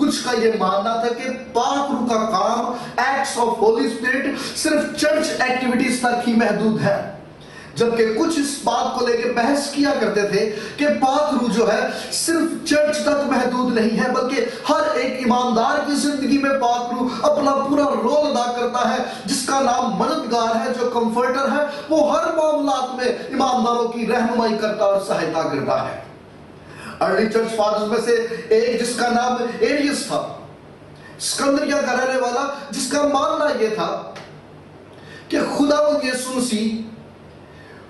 کچھ کا یہ ماننا تھا کہ پاک روح کا کام ایکٹس آف ہولی اسپرٹ صرف چرچ ایکٹیویٹیز تک ہی محدود ہے، جبکہ کچھ اس بات کو لے کے بحث کیا کرتے تھے کہ پاک روح جو ہے صرف چرچ تک محدود نہیں ہے، بلکہ ہر ایک ایماندار کی زندگی میں پاک روح اپنا پورا رول ادا کرتا ہے، جس کا نام مددگار ہے، جو کمفرٹر ہے، وہ ہر معاملات میں ایمانداروں کی رہنمائی کرتا اور سہایتا کرتا ہے۔ ارلی چرچ فادرز میں سے ایک جس کا نام ایریس تھا، اسکندریہ کا رہنے والا، جس کا ماننا یہ تھا کہ خداوند یسوع مسیح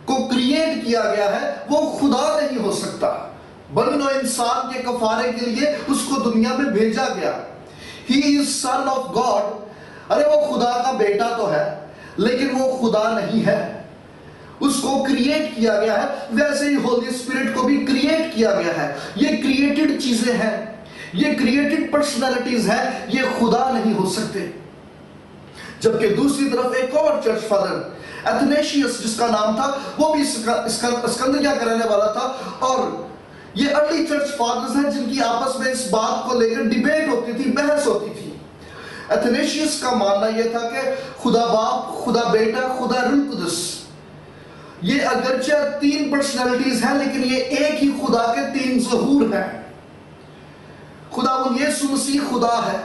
کو کریٹ کیا گیا ہے، وہ خدا نہیں ہو سکتا، بلکہ وہ انسان کے کفارے کے لیے اس کو دنیا میں بھیجا گیا۔ He is son of God۔ ارے وہ خدا کا بیٹا تو ہے لیکن وہ خدا نہیں ہے، اس کو کریٹ کیا گیا ہے، ویسے ہی ہولی اسپرٹ کو بھی کریٹ کیا گیا ہے۔ یہ کریٹڈ چیزیں ہیں، یہ کریٹڈ پرسنالٹیز ہیں، یہ خدا نہیں ہو سکتے۔ جبکہ دوسری طرف ایک اور چرچ فادر ایتھنیشیس جس کا نام تھا، وہ بھی اسکندریہ کا رہنے والا تھا، اور یہ ارلی چرچ فادرز ہیں جن کی آپس میں اس بات کو لے کر ڈیبیٹ ہوتی تھی، بحث ہوتی تھی۔ ایتھنیشیس کا ماننا یہ تھا کہ خدا باپ، خدا بیٹا، خدا روح القدس، یہ اگرچہ تین پرسنالٹیز ہیں لیکن یہ ایک ہی خدا کے تین ظہور ہیں۔ خداوند یسوع مسیح خدا ہے،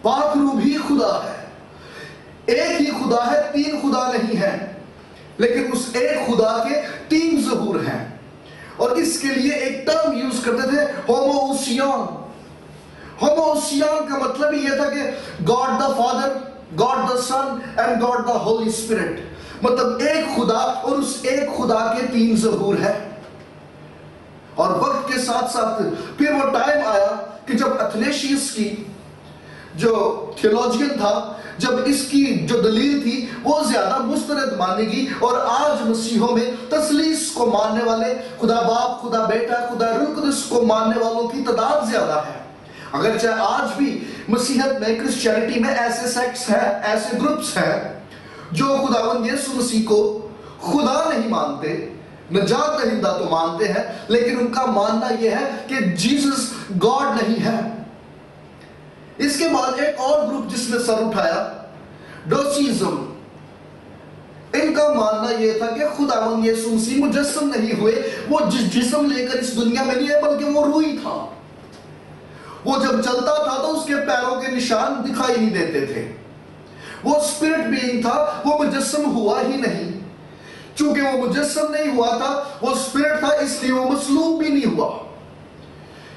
پاک روح بھی خدا ہے، ایک ہی خدا ہے، تین خدا نہیں ہے، لیکن اس ایک خدا کے تین ظہور ہیں۔ اور اس کے لیے ایک ٹرم یوز کرتے تھے، ہوموسیون۔ ہوموسیون کا مطلب یہ تھا کہ God the Father, God the Son and God the Holy Spirit, مطلب ایک خدا اور اس ایک خدا کے تین ظہور ہے۔ اور وقت کے ساتھ ساتھ پھر وہ ٹائم آیا کہ جب ایتھنیشیس کی جو تھیولوجین تھا، جب اس کی جو دلیل تھی وہ زیادہ مستند مانی گئی، اور آج مسیحوں میں تثلیث کو ماننے والے، خدا باپ، خدا بیٹا، خدا روح القدس کو ماننے والوں کی تعداد زیادہ ہے۔ اگرچہ آج بھی مسیحیت میں، کرسچینٹی میں ایسے سیکٹس ہیں، ایسے گروپس ہیں جو خداوند یسوع مسیح کو خدا نہیں مانتے، نجات دہندہ تو مانتے ہیں، لیکن ان کا ماننا یہ ہے کہ جیسس گاڈ نہیں ہے۔ اس کے بعد ایک اور گروپ جس نے سر اٹھایا، ڈوسیزم۔ ان کا ماننا یہ تھا کہ خداوند یسوع مسیح مجسم نہیں ہوئے، وہ جسم لے کر اس دنیا میں نہیں ہے بلکہ وہ روح ہی تھا۔ وہ جب چلتا تھا تو اس کے پیروں کے نشان دکھائی نہیں دیتے تھے، وہ اسپرٹ بینگ تھا، وہ مجسم ہوا ہی نہیں۔ چونکہ وہ مجسم نہیں ہوا تھا، وہ اسپرٹ تھا، اس لیے وہ مصلوب بھی نہیں ہوا۔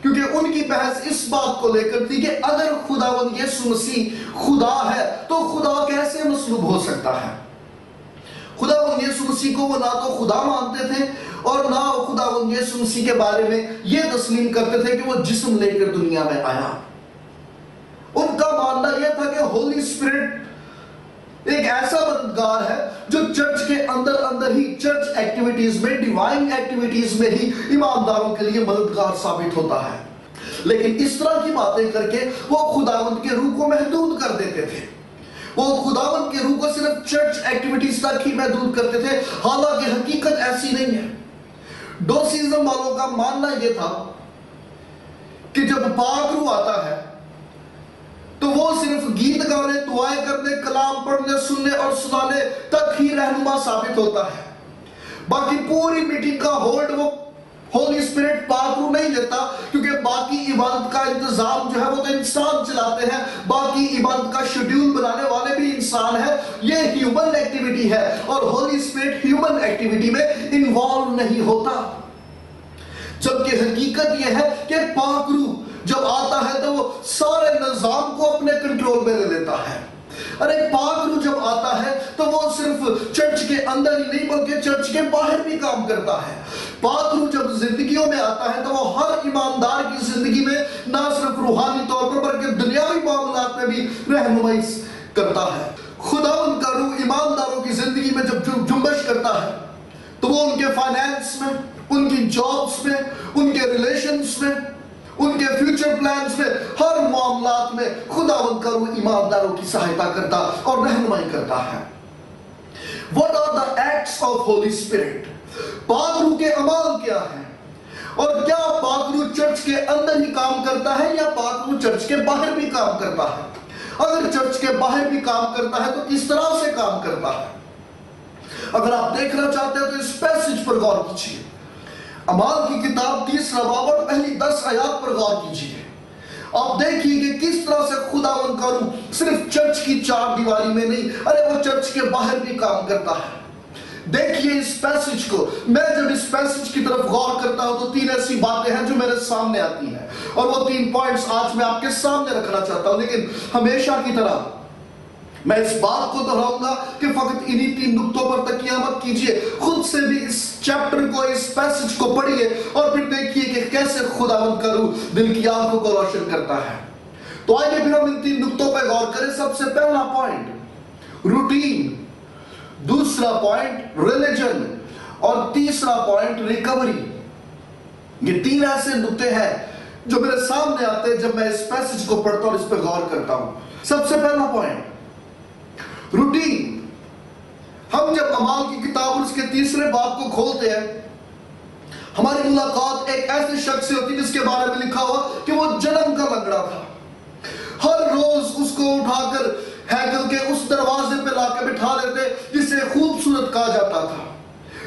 کیونکہ ان کی بحث اس بات کو لے کر تھی کہ اگر خداوند یسوع مسیح خدا ہے تو خدا کیسے مصلوب ہو سکتا ہے؟ خداوند یسوع مسیح کو وہ نہ تو خدا مانتے تھے اور نہ خداوند یسوع مسیح کے بارے میں یہ تسلیم کرتے تھے کہ وہ جسم لے کر دنیا میں آیا۔ ان کا ماننا یہ تھا کہ ہولی اسپرٹ ایک ایسا مددگار ہے جو چرچ کے اندر ہی، چرچ ایکٹیویٹیز میں، ڈیوائن ایکٹیویٹیز میں ہی ایمانداروں کے لیے مددگار ثابت ہوتا ہے۔ لیکن اس طرح کی باتیں کر کے وہ خداوند کے روح کو محدود کر دیتے تھے، وہ خداوند کے روح کو صرف چرچ ایکٹیویٹیز تک ہی محدود کرتے تھے، حالانکہ حقیقت ایسی نہیں ہے۔ ڈوسیزم والوں کا ماننا یہ تھا کہ جب پاک روح آتا ہے تو وہ صرف گیت گانے، دعائیں کرنے، کلام پڑھنے، سننے اور سنانے تک ہی رہنما ثابت ہوتا ہے۔ باقی پوری میٹنگ کا ہولڈ وہ ہولی اسپرٹ پاک روح نہیں لیتا، کیونکہ باقی عبادت کا انتظام جو ہے وہ تو انسان چلاتے ہیں، باقی عبادت کا شیڈیول بنانے والے بھی انسان ہیں، یہ ہیومن ایکٹیویٹی ہے، اور ہولی اسپرٹ ہیومن ایکٹیویٹی میں انوالو نہیں ہوتا۔ جبکہ حقیقت یہ ہے کہ پاک روح جب آتا ہے تو وہ سارے نظام کو اپنے کنٹرول میں لے لیتا ہے۔ ارے پاک روح جب آتا ہے تو وہ صرف چرچ کے اندر ہی نہیں بلکہ چرچ کے باہر بھی کام کرتا ہے۔ پاک روح جب زندگیوں میں آتا ہے تو وہ ہر ایماندار کی زندگی میں نہ صرف روحانی طور پر بلکہ دنیاوی معاملات میں بھی رہنمائی کرتا ہے۔ خداوند کا روح ایمانداروں کی زندگی میں جب جنبش کرتا ہے تو وہ ان کے فائنینس میں، ان کی جابز میں، ان کے ریلیشنز میں، ان کے فیوچر پلانز میں، ہر معاملات میں خداوند کا روح ایمانداروں کی سہایتا کرتا اور رہنمائی کرتا ہے۔ What are the acts of Holy Spirit؟ پاک روح کے اعمال کیا ہیں؟ اور کیا پاک روح چرچ کے اندر ہی کام کرتا ہے یا پاک روح چرچ کے باہر بھی کام کرتا ہے؟ اگر چرچ کے باہر بھی کام کرتا ہے تو کس طرح سے کام کرتا ہے؟ اگر آپ دیکھنا چاہتے ہیں تو اس پیسج پر غور کیجیے. اعمال کی کتاب 3 باب اور پہلی 10 آیات پر غور کیجیے. آپ دیکھیے کہ کس طرح سے خداوند کا روح صرف چرچ کی 4 دیواری میں نہیں، ارے وہ چرچ کے باہر بھی کام کرتا ہے. دیکھیے اس پیسج کو. میں جب اس پیسج کی طرف غور کرتا ہوں تو 3 ایسی باتیں ہیں جو میرے سامنے آتی ہیں، اور وہ 3 پوائنٹس آج میں آپ کے سامنے رکھنا چاہتا ہوں. لیکن ہمیشہ کی طرح میں اس بات کو دہراؤں گا کہ فقط انہی 3 نقطوں پر تکیہ مت کیجئے. خود سے بھی اس چیپٹر کو، اس پیسج کو پڑھیے اور پھر دیکھیے کہ کیسے خداوند کا روح دل کی آنکھوں کو روشن کرتا ہے. تو آئیے پھر ہم ان 3 نقطوں پہ غور کریں. سب سے پہلا پوائنٹ روٹین، دوسرا پوائنٹ ریلیجن، اور تیسرا پوائنٹ ریکوری. یہ 3 ایسے نقطے ہیں جو میرے سامنے آتے ہیں جب میں اس پیسج کو پڑھتا ہوں اور اس پہ غور کرتا ہوں. سب سے پہلا پوائنٹ روٹین. ہم جب اعمال کی کتاب اور اس کے 3 باب کو کھولتے ہیں، ہماری ملاقات ایک ایسے شخص سے ہوتی ہے جس کے بارے میں لکھا ہوا کہ وہ جنم کا لنگڑا تھا. ہر روز اس کو اٹھا کر ہیکل کے اس دروازے پہ لا کے بٹھا دیتے جسے خوبصورت کہا جاتا تھا.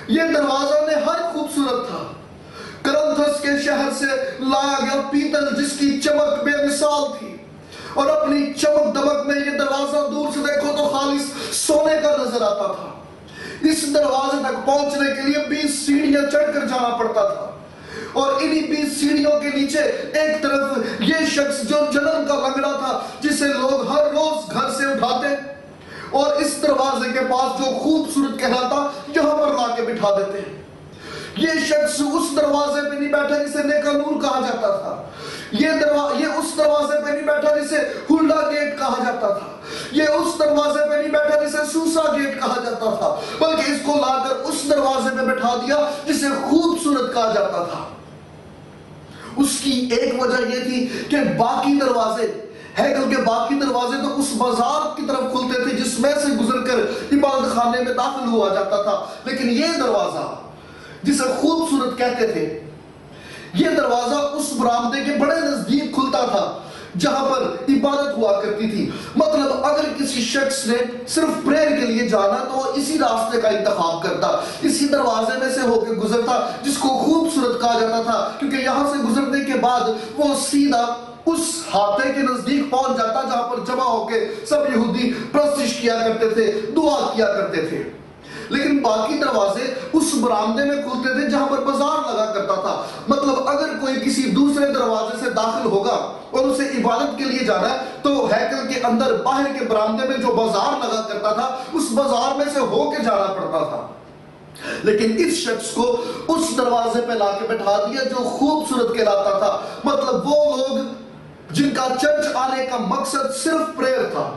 یہ دروازہ نے ہر خوبصورت تھا. کرنتھس کے شہر سے لایا گیا پیتل جس کی چمک بے مثال تھی، اور اپنی چمک دمک میں یہ دروازہ دور سے دیکھو تو خالص سونے کا نظر آتا تھا. اس دروازے تک پہنچنے کے لیے 20 سیڑھیاں چڑھ کر جانا پڑتا تھا، اور انہی 20 سیڑھیوں کے نیچے ایک طرف یہ شخص جو جنم کا لنگڑا تھا جسے لوگ ہر روز گھر سے اٹھاتے اور اس دروازے کے پاس جو خوبصورت کہلاتا یہاں پر لا کے بٹھا دیتے. یہ شخص اس دروازے پہ نہیں بیٹھا جسے نیکا نور کہا جاتا تھا. یہ اس دروازے پہ نہیں بیٹھا جسے ہلڈا گیٹ کہا جاتا تھا. یہ اس دروازے پہ نہیں بیٹھا جسے سوسا گیٹ کہا جاتا تھا، بلکہ اس کو لا کر اس دروازے پہ بٹھا دیا جسے خوبصورت کہا جاتا تھا. اس کی ایک وجہ یہ تھی کہ باقی دروازے، ہیکل کے باقی دروازے تو اس بازار کی طرف کھلتے تھے جس میں سے گزر کر عبادت خانے میں داخل ہوا جاتا تھا، لیکن یہ دروازہ جسے خوبصورت کہتے تھے، یہ دروازہ اس برآمدے کے بڑے نزدیک کھلتا تھا جہاں پر عبادت ہوا کرتی تھی. مطلب اگر کسی شخص نے صرف پریئر کے لیے جانا تو وہ اسی راستے کا انتخاب کرتا، اسی دروازے میں سے ہو کے گزرتا جس کو خوبصورت کہا جاتا تھا، کیونکہ یہاں سے گزرنے کے بعد وہ سیدھا اس ہاتھے کے نزدیک پہنچ جاتا جہاں پر جمع ہو کے سب یہودی پرستش کیا کرتے تھے، دعا کیا کرتے تھے. لیکن باقی دروازے اس برآمدے میں کھلتے تھے جہاں پر بازار لگا کرتا تھا. مطلب اگر کوئی کسی دوسرے دروازے سے داخل ہوگا اور اسے عبادت کے لیے جانا ہے تو ہیکل کے اندر باہر کے برآمدے میں جو بازار لگا کرتا تھا اس بازار میں سے ہو کے جانا پڑتا تھا. لیکن اس شخص کو اس دروازے پہ لا کے بٹھا دیا جو خوبصورت کہلاتا تھا. مطلب وہ لوگ جن کا چرچ آنے کا مقصد صرف پریئر تھا،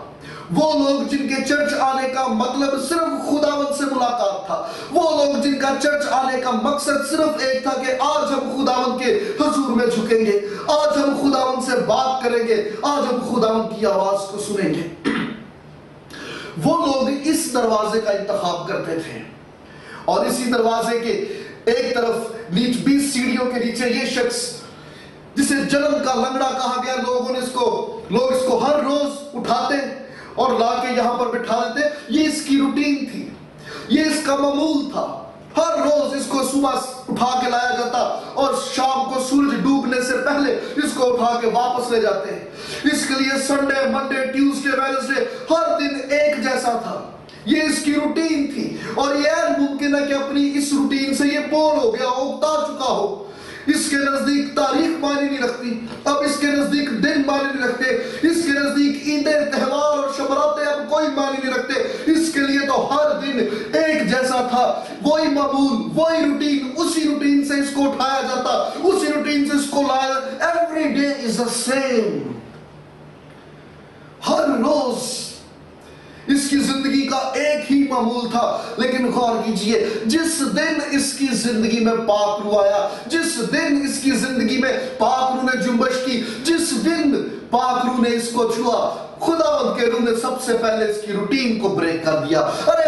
وہ لوگ جن کے چرچ آنے کا مطلب صرف خداوند سے ملاقات تھا، وہ لوگ جن کا چرچ آنے کا مقصد صرف ایک تھا کہ آج ہم خداوند کے حضور میں جھکیں گے، آج ہم خداوند سے بات کریں گے، آج ہم خداوند کی آواز کو سنیں گے، وہ لوگ اس دروازے کا انتخاب کرتے تھے. اور اسی دروازے کے ایک طرف 20 سیڑھیوں کے نیچے یہ شخص جسے جنم کا لنگڑا کہا گیا، لوگ اس کو ہر روز اٹھاتے اور لا کے یہاں پر بٹھا دیتے. یہ اس کی روٹین تھی، یہ اس کا معمول تھا. ہر روز اس کو صبح اٹھا کے لایا جاتا اور شام کو سورج ڈوبنے سے پہلے اس کو اٹھا کے واپس لے جاتے ہیں. اس کے لیے سنڈے، منڈے، ٹیوزڈے، ویڈنسڈے ہر دن ایک جیسا تھا. یہ اس کی روٹین تھی، اور یہ ممکن ہے کہ اپنی اس روٹین سے یہ بور ہو گیا ہو، اکتا چکا ہو. اس کے نزدیک تاریخ معنی نہیں رکھتی، اب اس کے نزدیک دن معنی نہیں رکھتے، اس کے نزدیک عیدیں، تہوار اور شبراتیں اب کوئی معنی نہیں رکھتے. اس کے لیے تو ہر دن ایک جیسا تھا، وہی معمول، وہی روٹین. اسی روٹین سے اس کو اٹھایا جاتا، اسی روٹین سے اس کو لایا. Every day is the same. ہر روز اس کی زندگی کا ایک ہی معمول تھا. لیکن غور کیجئے، جس دن اس کی زندگی میں پاک روح آیا، جس دن اس کی زندگی میں پاک روح نے جنبش کی، جس دن پاک روح نے اس کو چھوا، خداوند کے روح نے سب سے پہلے اس کی روٹین کو بریک کر دیا. ارے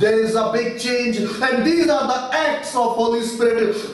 There is a big change and these are the acts of Holy Spirit।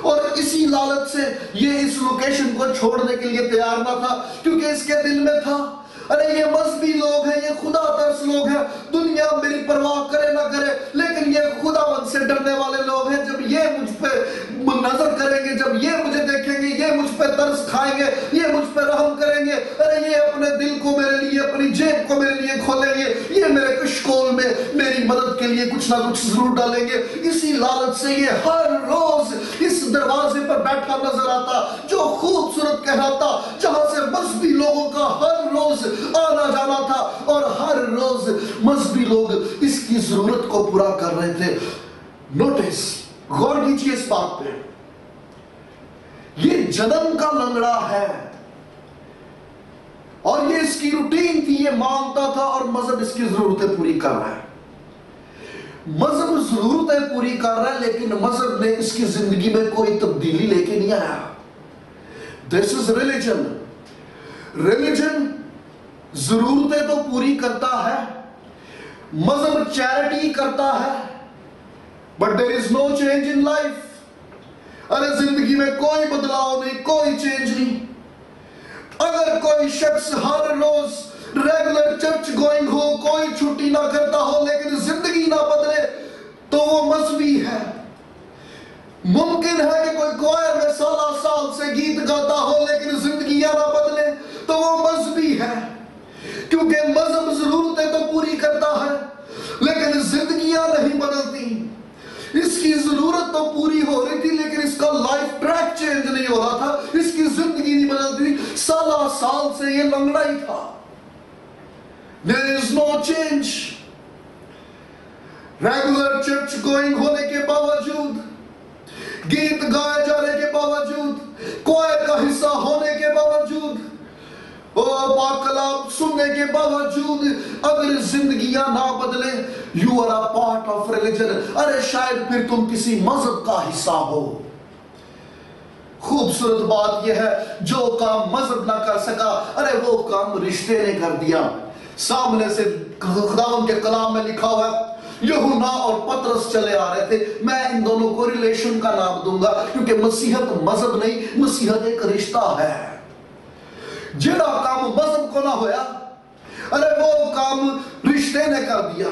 اور اسی لالچ سے یہ اس لوکیشن کو چھوڑنے کے لیے تیار نہ تھا، کیونکہ اس کے دل میں تھا ارے یہ مذہبی لوگ ہیں، یہ خدا ترس لوگ ہیں، دنیا میری پرواہ کرے نہ کرے، لیکن یہ خداوند سے ڈرنے والے لوگ ہیں، جب یہ مجھ پہ نظر کریں گے، جب یہ مجھے دیکھیں گے، یہ مجھ پہ ترس کھائیں گے، یہ مجھ پہ رحم کریں گے، ارے یہ اپنے دل کو میرے لیے، اپنی جیب کو میرے لیے کھولیں گے، یہ میرے کشکول میں میری مدد کے لیے کچھ نہ کچھ ضرور ڈالیں گے۔ اسی لالچ سے یہ ہر روز اس دروازے پر بیٹھا نظر آتا جو خوبصورت کہلاتا، جہاں سے مذہبی لوگوں کا ہر روز آنا جانا تھا، اور ہر روز مذہبی لوگ اس کی ضرورت کو پورا کر رہے تھے۔ نوٹس، غور کیجئے اس بات پہ، یہ جنم کا لنگڑا ہے اور یہ اس کی روٹین تھی، یہ مانگتا تھا، اور مذہب اس کی ضرورتیں پوری کر رہا ہے۔ مذہب ضرورتیں پوری کر رہا ہے، لیکن مذہب نے اس کی زندگی میں کوئی تبدیلی لے کے نہیں آیا۔ This is religion۔ ریلیجن ضرورتیں تو پوری کرتا ہے، مذہب چیریٹی کرتا ہے، but there is no change in life۔ ارے زندگی میں کوئی بدلاؤ نہیں، کوئی چینج نہیں۔ اگر کوئی شخص ہر روز ریگولر چرچ گوئنگ ہو، کوئی چھٹی نہ کرتا ہو، لیکن زندگی نہ بدلے، تو وہ مذہبی ہے۔ ممکن ہے کہ کوئی کوائر میں سالہ سال سے گیت گاتا ہو، لیکن زندگیاں نہ بدلے، تو وہ مذہبی ہے، کیونکہ مذہب ضرورتیں تو پوری کرتا ہے لیکن زندگیاں نہیں بدلتی۔ اس کی ضرورت تو پوری ہو رہی تھی، لیکن اس کا لائف ٹریک چینج نہیں ہو رہا تھا، اس کی زندگی نہیں بدلتی، سالہ سال سے یہ لنگڑا ہی تھا۔ There is no change۔ Regular church going ہونے کے باوجود، گیت گائے جانے کے باوجود، کوائر کا حصہ ہونے کے باوجود، پاک کلام سننے کے باوجود، اگر زندگیاں نہ بدلے، you are a part of religion۔ ارے شاید پھر تم کسی مذہب کا حصہ ہو۔ خوبصورت بات یہ ہے، جو کام مذہب نہ کر سکا، ارے وہ کام رشتے نے کر دیا۔ سامنے سے خداوند کے کلام میں لکھا ہوا ہے، یوحنا اور پطرس چلے آ رہے تھے۔ میں ان دونوں کو ریلیشن کا نام دوں گا، کیونکہ مسیحت مذہب نہیں، مسیحت ایک رشتہ ہے۔ جڑا کام مذہب کو نہ ہویا، ارے وہ کام رشتے نے کر دیا۔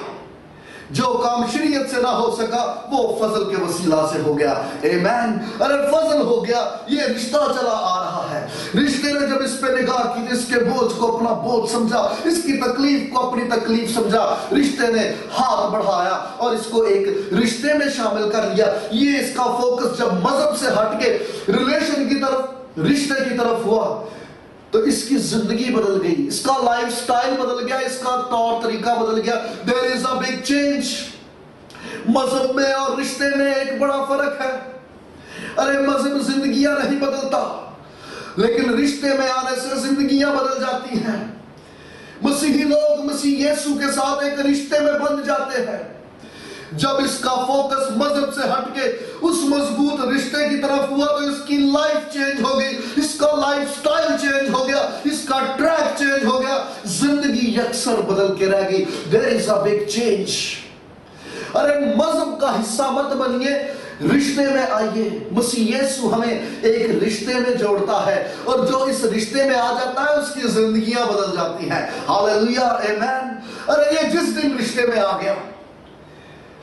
جو کام شریعت سے نہ ہو سکا، وہ فضل کے وسیلہ سے ہو گیا۔ آمین۔ ارے فضل ہو گیا، یہ رشتہ چلا آ رہا ہے۔ رشتے نے جب اس پہ نگاہ کی، اس کے بوجھ کو اپنا بوجھ سمجھا، اس کی تکلیف کو اپنی تکلیف سمجھا، رشتے نے ہاتھ بڑھایا اور اس کو ایک رشتے میں شامل کر لیا۔ یہ اس کا فوکس جب مذہب سے ہٹ کے ریلیشن کی طرف، رشتے کی طرف ہوا، تو اس کی زندگی بدل گئی، اس کا لائف سٹائل بدل گیا، اس کا طور طریقہ بدل گیا۔ There is a big change۔ مذہب میں اور رشتے میں ایک بڑا فرق ہے۔ ارے مذہب زندگیاں نہیں بدلتا، لیکن رشتے میں آنے سے زندگیاں بدل جاتی ہیں۔ مسیحی لوگ مسیح یسوع کے ساتھ ایک رشتے میں بندھ جاتے ہیں۔ جب اس کا فوکس مذہب سے ہٹ کے اس مضبوط رشتے کی طرف ہوا، تو اس کی لائف چینج ہو گئی، اس کا لائف سٹائل چینج ہو گیا، اس کا ٹریک چینج ہو گیا، زندگی یکسر بدل کے رہ گئی۔ There is a big change۔ ارے مذہب کا حصہ مت بنیے، رشتے میں آئیے۔ مسیح یسوع ہمیں ایک رشتے میں جوڑتا ہے، اور جو اس رشتے میں آ جاتا ہے اس کی زندگیاں بدل جاتی ہیں۔ ہاللیلویہ، آمین۔ ارے یہ جس دن رشتے میں آ گیا،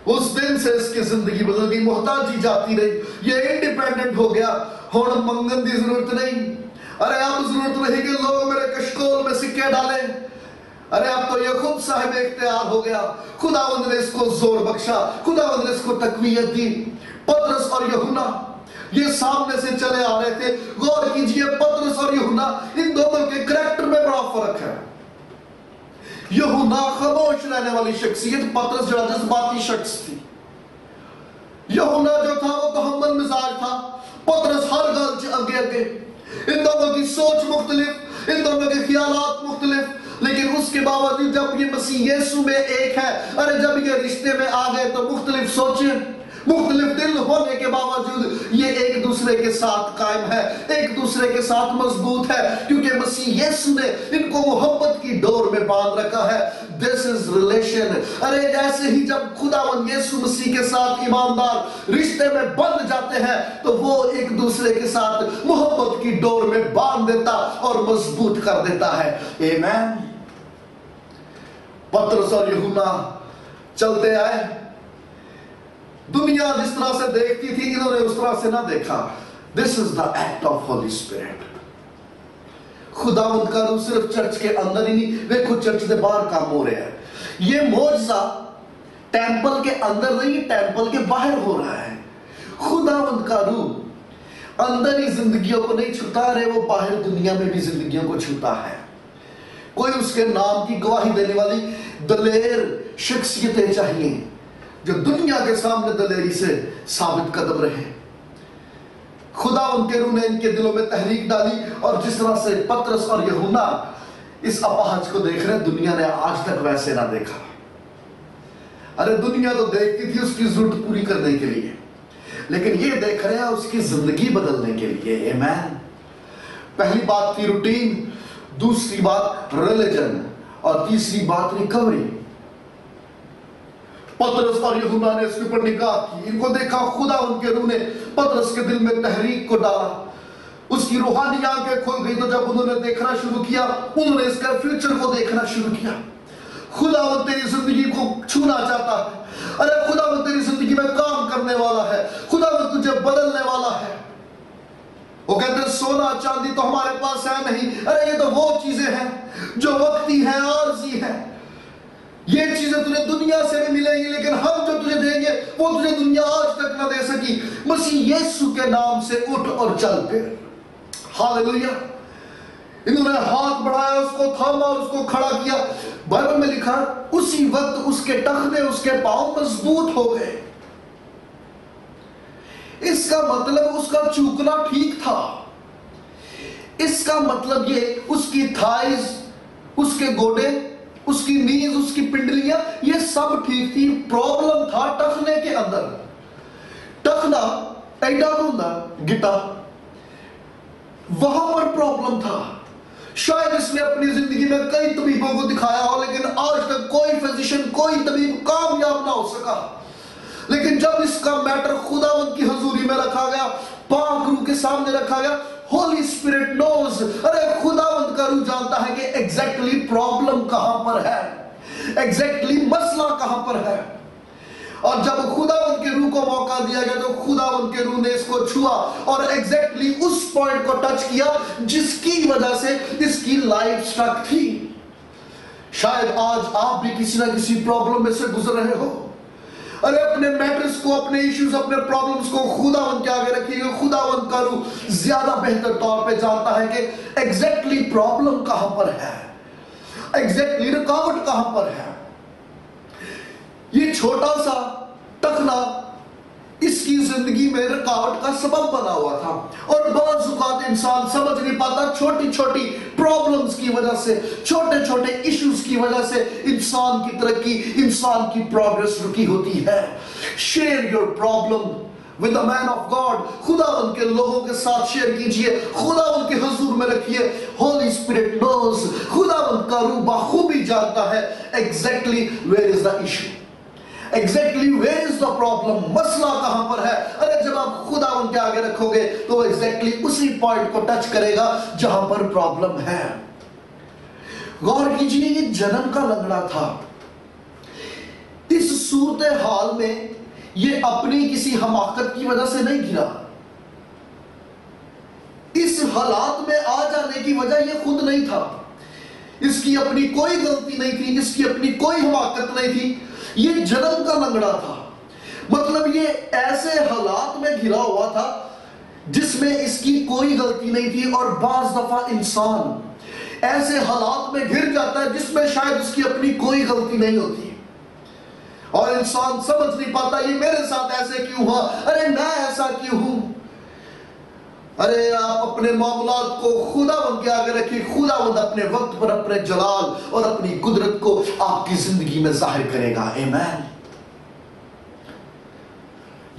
اس دن سے اس کی زندگی بدل گئی، محتاجی جاتی رہی، یہ انڈیپینڈنٹ ہو گیا۔ ہن منگن دی ضرورت نہیں، ارے اب ضرورت نہیں کہ لوگ میرے کشکول میں سکے ڈالیں، ارے اب تو یہ خود صاحب اختیار ہو گیا۔ خداوند نے اس کو زور بخشا، خداوند نے اس کو تقویت دی۔ پطرس اور یوحنا یہ سامنے سے چلے آ رہے تھے۔ غور کیجئے، پطرس اور یوحنا، ان دونوں کے کریکٹر میں بڑا فرق ہے۔ یوحنا خاموش رہنے والی شخصیت، پطرس جو جذباتی شخص تھی۔ یوحنا جو تھا وہ تحمل مزاج تھا، پطرس ہر گل چ اگے اگے۔ ان دونوں کی سوچ مختلف، ان دونوں کے خیالات مختلف، لیکن اس کے باوجود جب یہ مسیح یسوع میں ایک ہے، ارے جب یہ رشتے میں آ گئے تو مختلف سوچیں، مختلف دل ہونے کے باوجود یہ ایک دوسرے کے ساتھ قائم ہے، ایک دوسرے کے ساتھ مضبوط ہے، کیونکہ مسیح یسوع نے ان کو محبت کی ڈور میں باندھ رکھا ہے۔ This is relation۔ ارے ایسے ہی جب خداوند یسوع مسیح کے ساتھ ایماندار رشتے میں بندھ جاتے ہیں تو وہ ایک دوسرے کے ساتھ محبت کی ڈور میں باندھ دیتا اور مضبوط کر دیتا ہے۔ آمین۔ پترس اور یوحنا چلتے آئے، دنیا جس طرح سے دیکھتی تھی انہوں نے اس طرح سے نہ دیکھا۔ This is the act of Holy Spirit۔ خداوند کا روح صرف چرچ کے اندر ہی نہیں، دیکھو چرچ کے باہر کام ہو رہا ہے۔ یہ معجزہ ٹیمپل کے اندر نہیں، ٹیمپل کے باہر ہو رہا ہے۔ خداوند کا روح اندر ہی زندگیوں کو نہیں چھوتا رہے، وہ باہر دنیا میں بھی زندگیوں کو چھوتا ہے۔ کوئی اس کے نام کی گواہی دینے والی دلیر شخصیتیں چاہیے جو دنیا کے سامنے دلیری سے ثابت قدم رہے۔ خدا ان کے روح نے ان کے دلوں میں تحریک ڈالی، اور جس طرح سے پترس اور یوحنا اس اپاہج کو دیکھ رہے، دنیا نے آج تک ویسے نہ دیکھا۔ ارے دنیا تو دیکھتی تھی اس کی ضرورت پوری کرنے کے لیے، لیکن یہ دیکھ رہے ہیں اس کی زندگی بدلنے کے لیے۔ آمین۔ پہلی بات تھی روٹین، دوسری بات ریلیجن، اور تیسری بات ریکوری۔ پترس اور یوحنا نے اس کے اوپر نگاہ کی، ان کو دیکھا، خدا ان کے روح نے پترس کے دل میں تحریک کو ڈالا، اس کی روحانی آنکھیں کھل گئی۔ تو جب انہوں نے دیکھنا شروع کیا، انہوں نے اس کا فیوچر کو دیکھنا شروع کیا۔ خداوند تیری زندگی کو چھونا چاہتا ہے، ارے خداوند تیری زندگی میں کام کرنے والا ہے، خداوند تجھے بدلنے والا ہے۔ وہ کہتے ہیں سونا چاندی تو ہمارے پاس ہے نہیں، ارے یہ تو وہ چیزیں ہیں جو وقتی ہیں، عارضی ہیں۔ یہ چیزیں تجھے دنیا سے بھی ملیں گی، لیکن ہم جو تجھے دیں گے وہ تجھے دنیا آج تک نہ دے سکی۔ مسیح یسوع کے نام سے اٹھ اور چل پھر۔ ہاللویہ۔ انہوں نے ہاتھ بڑھایا، اس کو تھاما اور اس کو کھڑا کیا۔ بائبل میں لکھا اسی وقت اس کے ٹخنے، اس کے پاؤں مضبوط ہو گئے۔ اس کا مطلب اس کا چوکنا ٹھیک تھا۔ اس کا مطلب یہ اس کی تھائز، اس کے گوڑے، اس کی نیز، اس کی پنڈلیاں، یہ سب ٹھیک تھی۔ پرابلم تھا ٹخنے کے اندر۔ ٹخنا ایڈا گوندا گٹا، وہاں پر پرابلم تھا۔ شاید اس نے اپنی زندگی میں کئی طبیبوں کو دکھایا ہو، لیکن آج تک کوئی فزیشن، کوئی طبیب کامیاب نہ ہو سکا۔ لیکن جب اس کا میٹر خداوند کی حضوری میں رکھا گیا، پاک روح کے سامنے رکھا گیا، ہولی اسپرٹ نوز، ارے خداوند کا روح جانتا ہے کہ ایگزیکٹلی پرابلم کہاں پر ہے، ایگزیکٹلی مسئلہ کہاں پر ہے۔ اور جب خداوند کے روح کو موقع دیا گیا تو خداوند کے روح نے اس کو چھوا اور ایگزیکٹلی اس پوائنٹ کو ٹچ کیا جس کی وجہ سے اس کی لائف سٹک تھی۔ شاید آج آپ بھی کسی نہ کسی پرابلم میں سے گزر رہے ہو۔ ارے اپنے میٹرز کو، اپنے ایشوز، اپنے پرابلمز کو خداوند کے آگے رکھیے گا۔ خداوند کا روح زیادہ بہتر طور پہ جانتا ہے کہ ایگزیکٹلی پرابلم کہاں پر ہے، ایگزیکٹلی رکاوٹ کہاں پر ہے۔ یہ چھوٹا سا ٹخنا اس کی زندگی میں رکاوٹ کا سبب بنا ہوا تھا، اور بعض اوقات انسان سمجھ نہیں پاتا، چھوٹی چھوٹی پرابلمز کی وجہ سے، چھوٹے چھوٹے ایشوز کی وجہ سے انسان کی ترقی، انسان کی پروگرس رکی ہوتی ہے۔ Share your problem with the man of God، خداوند کے لوگوں کے ساتھ شیئر کیجئے، خداوند کے حضور میں رکھیے۔ Holy Spirit knows، خداوند کا روح بخوبی جانتا ہے exactly where is the issue، exactly where is the problem، مسئلہ کہاں پر ہے۔ ارے جب آپ خداوند کے آگے رکھو گے تو exactly اسی پوائنٹ کو ٹچ کرے گا جہاں پر پرابلم ہے۔ غور کیجئے، یہ جنم کا لنگڑا تھا۔ اس صورتحال میں یہ اپنی کسی حماقت کی وجہ سے نہیں گرا، اس حالات میں آ جانے کی وجہ یہ خود نہیں تھا، اس کی اپنی کوئی غلطی نہیں تھی، اس کی اپنی کوئی حماقت نہیں تھی، یہ جنم کا لنگڑا تھا۔ مطلب یہ ایسے حالات میں گھرا ہوا تھا جس میں اس کی کوئی غلطی نہیں تھی، اور بعض دفعہ انسان ایسے حالات میں گھر جاتا ہے جس میں شاید اس کی اپنی کوئی غلطی نہیں ہوتی، اور انسان سمجھ نہیں پاتا یہ میرے ساتھ ایسے کیوں ہوا، ارے میں ایسا کیوں ہوں۔ ارے آپ اپنے معاملات کو خداوند کے آگے رکھیں، خداوند اپنے وقت پر اپنے جلال اور اپنی قدرت کو آپ کی زندگی میں ظاہر کرے گا۔ آمین۔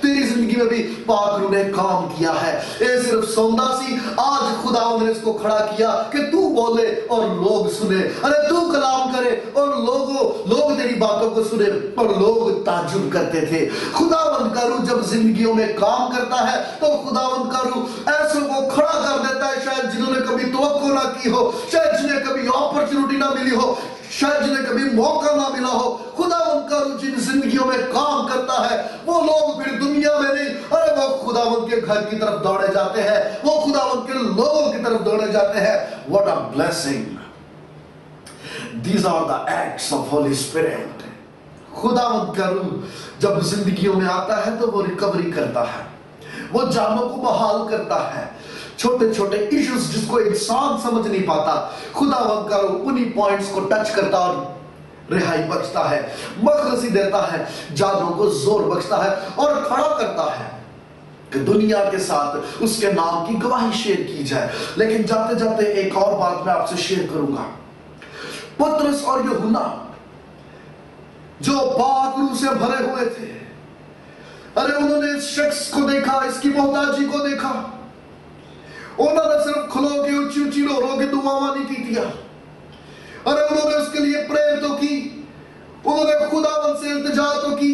تیری زندگی میں بھی پاک روح نے کام کیا ہے۔ اے صرف سوندا سی، آج خداوند نے اس کو کھڑا کیا کہ تو بولے اور لوگ سنے، ارے تو کلام کرے اور لوگ تیری باتوں کو سنے، اور لوگ تعجب کرتے تھے۔ خداوند کا روح جب زندگیوں میں کام کرتا ہے تو خداوند کا روح ایسوں کو کھڑا کر دیتا ہے، شاید جنہوں نے کبھی توقع نہ کی ہو، شاید جنہیں کبھی اپرچونٹی نہ ملی ہو، شاید جنہیں کبھی موقع نہ ملا ہو۔ خداوند کا روح جن زندگیوں میں کام کرتا ہے وہ لوگ پھر دنیا میں نہیں، ارے وہ خداوند کے گھر کی طرف دوڑے جاتے ہیں، وہ خداوند کے لوگوں کی طرف دوڑے جاتے ہیں۔ What a blessing! These are the acts of Holy Spirit. خداوند کا روح جب زندگیوں میں آتا ہے تو وہ ریکوری کرتا ہے، وہ جانوں کو بحال کرتا ہے۔ چھوٹے چھوٹے ایشوز جس کو انسان سمجھ نہیں پاتا، خداوند کا روح انہی پوائنٹس کو ٹچ کرتا اور رہائی بخشتا ہے، مخلصی دیتا ہے، جانوں کو زور بخشتا ہے اور کھڑا کرتا ہے کہ دنیا کے ساتھ اس کے نام کی گواہی شیئر کی جائے۔ لیکن جاتے جاتے ایک اور بات میں آپ سے شیئر کروں گا۔ پترس اور یوحنا جو پاک روح سے بھرے ہوئے تھے، ارے انہوں نے اس شخص کو دیکھا، اس کی محتاجی کو دیکھا، انہوں نے صرف کھلو کے اونچی اونچی رو رو کے دعا نہیں کیا، ارے انہوں نے اس کے لیے پریئر تو کی، انہوں نے خداوند سے التجا تو کی،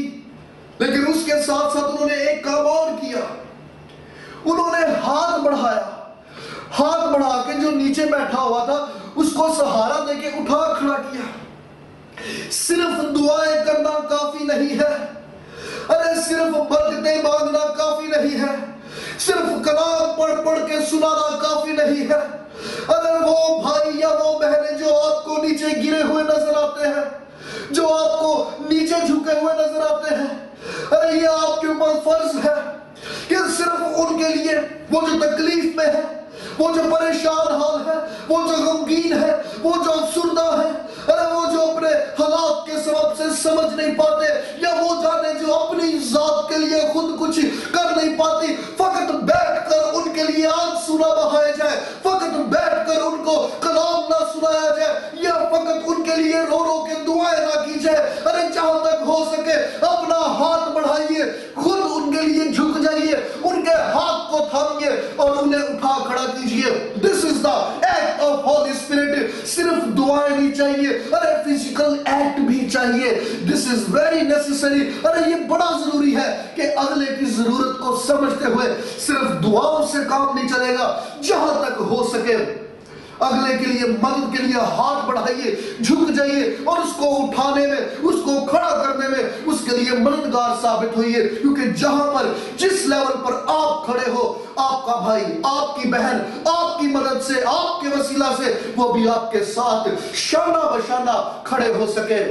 لیکن اس کے ساتھ ساتھ انہوں نے ایک کام اور کیا، انہوں نے ہاتھ بڑھایا، ہاتھ بڑھا کے جو نیچے بیٹھا ہوا تھا اس کو سہارا دے کے اٹھا کھڑا کیا۔ صرف دعائیں کرنا کافی نہیں ہے، ارے صرف برکتیں مانگنا کافی نہیں ہے، صرف کلام پڑھ پڑھ کے سنانا کافی نہیں ہے۔ اگر وہ بھائی یا وہ بہنیں جو آپ کو نیچے گرے ہوئے نظر آتے ہیں، جو آپ کو نیچے جھکے ہوئے نظر آتے ہیں، ارے یہ آپ کے اوپر فرض ہے کہ صرف ان کے لیے وہ جو تکلیف میں ہے، وہ جو پریشان حال ہے، وہ جو غمگین ہے، وہ جو افسردہ ہے، ارے وہ جو اپنے حالات کے سبب سے سمجھ نہیں پاتے، یا وہ جانے جو اپنی ذات کے لیے خود کچھ کر نہیں پاتی، فقط بیٹھ کر ان کے لیے آنسو نہ بہائے جائے، فقط بیٹھ کر ان کو کلام نہ سنایا جائے، یا فقط ان کے لیے رو رو کے دعائیں نہ کی جائے، ارے جہاں تک ہو سکے اپنا ہاتھ بڑھائیے، خود ان کے لیے جھک جائیے، ان کے ہاتھ کو تھامیے اور انہیں اٹھا کھڑا کیجئے۔ This is the act of Holy Spirit۔ صرف دعائیں نہیں چاہیے، ارے فزیکل ایکٹ بھی چاہیے۔ This is very necessary۔ ارے یہ بڑا ضروری ہے کہ اگلے کی ضرورت کو سمجھتے ہوئے صرف دعاؤں سے کام نہیں چلے گا، جہاں تک ہو سکے اگلے کے لیے مدد کے لیے ہاتھ بڑھائیے، جھک جائیے اور اس کو اٹھانے میں، اس کو کھڑا کرنے میں اس کے لیے مددگار ثابت ہوئیے، کیونکہ جہاں پر جس لیول پر آپ کھڑے ہو، آپ کا بھائی، آپ کی بہن، آپ کی مدد سے، آپ کے وسیلہ سے وہ بھی آپ کے ساتھ شانہ بشانہ کھڑے ہو سکے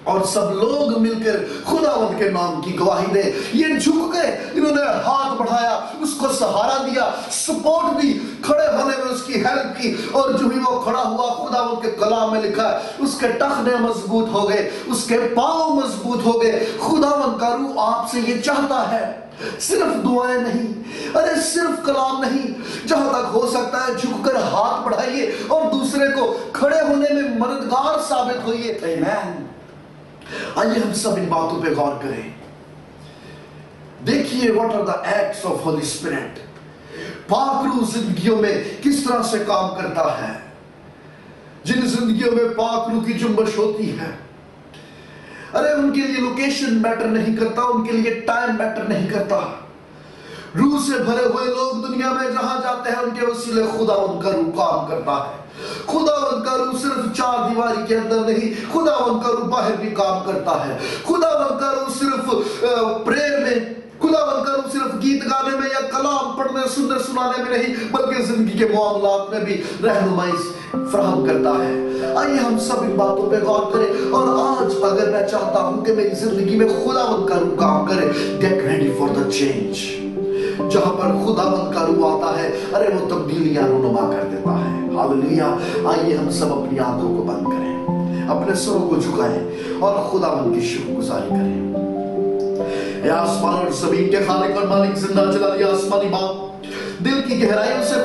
اور سب لوگ مل کر خداوند کے نام کی گواہی دے۔ یہ جھک گئے، انہوں نے ہاتھ بڑھایا، اس کو سہارا دیا، سپورٹ دی، کھڑے ہونے میں اس کی ہیلپ کی، اور جو ہی وہ کھڑا ہوا، خداوند کے کلام میں لکھا ہے اس کے ٹخنے مضبوط ہو گئے، اس کے پاؤں مضبوط ہو گئے۔ خداوند کا روح آپ سے یہ چاہتا ہے، صرف دعائیں نہیں، ارے صرف کلام نہیں، جہاں تک ہو سکتا ہے جھک کر ہاتھ بڑھائیے اور دوسرے کو کھڑے ہونے میں مددگار ثابت ہوئیے۔ آمین۔ آئیے ہم سب ان باتوں پہ غور کریں۔ دیکھیے what are the acts of Holy Spirit۔ پاک روح زندگیوں میں کس طرح سے کام کرتا ہے۔ جن زندگیوں میں پاک روح کی جنبش ہوتی ہے، ارے ان کے لیے لوکیشن میٹر نہیں کرتا، ان کے لیے ٹائم میٹر نہیں کرتا۔ روح سے بھرے ہوئے لوگ دنیا میں جہاں جاتے ہیں ان کے وسیلے خداوند کا روح کام کرتا ہے۔ خداوند کا روح صرف چار دیواری کے اندر نہیں، خداوند کا روح باہر بھی کام کرتا ہے۔ خداوند کا روح صرف پریئر میں، خداوند کا روح صرف گیت گانے میں یا کلام پڑھنے سننے سنانے میں نہیں، بلکہ زندگی کے معاملات میں بھی رہنمائی فراہم کرتا ہے۔ آئیے ہم سب ان باتوں پہ غور کریں، اور آج اگر میں چاہتا ہوں کہ میری زندگی میں خداوند کا روح کام کرے، get ready for the change۔ جہاں پر خداوند کا روح آتا ہے، ارے وہ تبدیلیاں رونما کر دیتا ہے۔ ہاللیلویا۔ آئیے ہم سب اپنی آنکھوں کو بند کریں، اپنے سروں کو جھکائیں اور خداوند کی شکر گزاری کریں۔ اے آسمان اور زمین کے خالق اور مالک، زندہ جلالی آسمانی باپ، دل کی گہرائیوں سے